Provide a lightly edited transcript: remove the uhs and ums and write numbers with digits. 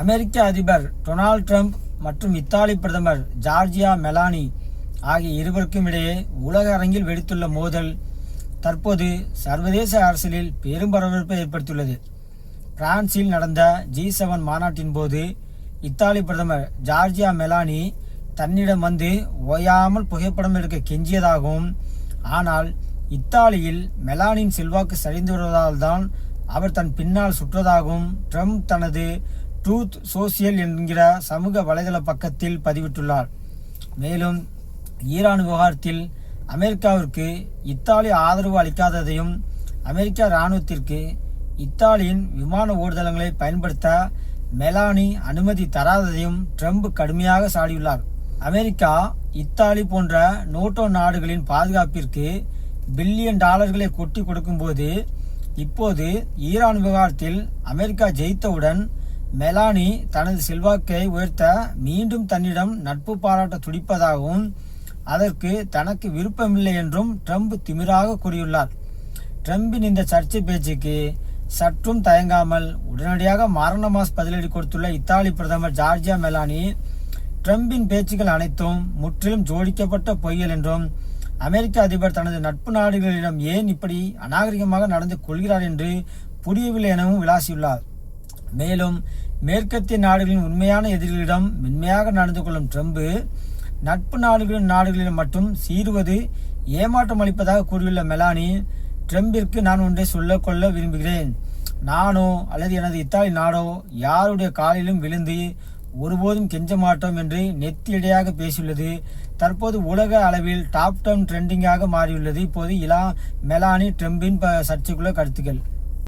அமெரிக்க அதிபர் Donald Trump மற்றும் Italy பிரதமர் ஜார்ஜியா மெலானி ஆகிய இருவருக்கும் இடையே உலக அரங்கில் வெடித்துள்ள மோதல் தற்போது சர்வதேச அரசியலில் பெரும் பரபரப்பை ஏற்படுத்தியுள்ளது. பிரான்சில் நடந்த G7 மாநாட்டின் போது இத்தாலி பிரதமர் ஜார்ஜியா மெலானி தன்னிடம் வந்து ஓயாமல் புகைப்படம் எடுக்க கெஞ்சியதாகவும், ஆனால் இத்தாலியில் மெலானின் செல்வாக்கு சரிந்து வருவதால் தான் அவர் தன் பின்னால் சுற்றதாகவும் ட்ரம்ப் தனது ட்ரூத் சோசியல் என்கிற சமூக வலைதள பக்கத்தில் பதிவிட்டுள்ளார். மேலும் ஈரான் விவகாரத்தில் அமெரிக்காவிற்கு இத்தாலி ஆதரவு அளிக்காததையும், அமெரிக்க இராணுவத்திற்கு இத்தாலியின் விமான ஓடுதளங்களை பயன்படுத்த மெலானி அனுமதி தராததையும் ட்ரம்ப் கடுமையாக சாடியுள்ளார். அமெரிக்கா இத்தாலி போன்ற நேட்டோ நாடுகளின் பாதுகாப்பிற்கு பில்லியன் டாலர்களை கொட்டி கொடுக்கும்போது, இப்போது ஈரான் விவகாரத்தில் அமெரிக்கா ஜெயித்தவுடன் மெலானி தனது செல்வாக்கை உயர்த்த மீண்டும் தன்னிடம் நட்பு பாராட்ட துடிப்பதாகவும், அதற்கு தனக்கு விருப்பமில்லை என்றும் ட்ரம்ப் திமிராக கூறியுள்ளார். ட்ரம்பின் இந்த சர்ச்சை பேச்சுக்கு சற்றும் தயங்காமல் உடனடியாக மரண மாஸ் பதிலடி கொடுத்துள்ள இத்தாலி பிரதமர் ஜார்ஜியா மெலானி, ட்ரம்பின் பேச்சுக்கள் அனைத்தும் முற்றிலும் ஜோடிக்கப்பட்ட பொய்கள் என்றும், அமெரிக்க அதிபர் தனது நட்பு நாடுகளிடம் ஏன் இப்படி அநாகரிகமாக நடந்து கொள்கிறார் என்று புரியவில்லை எனவும் விளாசியுள்ளார். மேலும் மேற்கத்திய நாடுகளின் உண்மையான எதிரிகளிடம் மென்மையாக நடந்து கொள்ளும் ட்ரம்ப் நட்பு நாடுகளிடம் மட்டும் சீறுவது ஏமாற்றம் அளிப்பதாக கூறியுள்ள மெலானி, ட்ரம்பிற்கு நான் ஒன்றை சொல்ல விரும்புகிறேன். நானோ அல்லது எனது இத்தாலி நாடோ யாருடைய காலிலும் விழுந்து ஒருபோதும் கெஞ்ச மாட்டோம் என்று நெத்தியடியாக பேசியுள்ளது தற்போது உலக அளவில் டாப் 10 ட்ரெண்டிங்காக மாறியுள்ளது. இப்போது மெலானி ட்ரம்பின் சர்ச்சைக்குள்ள கருத்துக்கள்.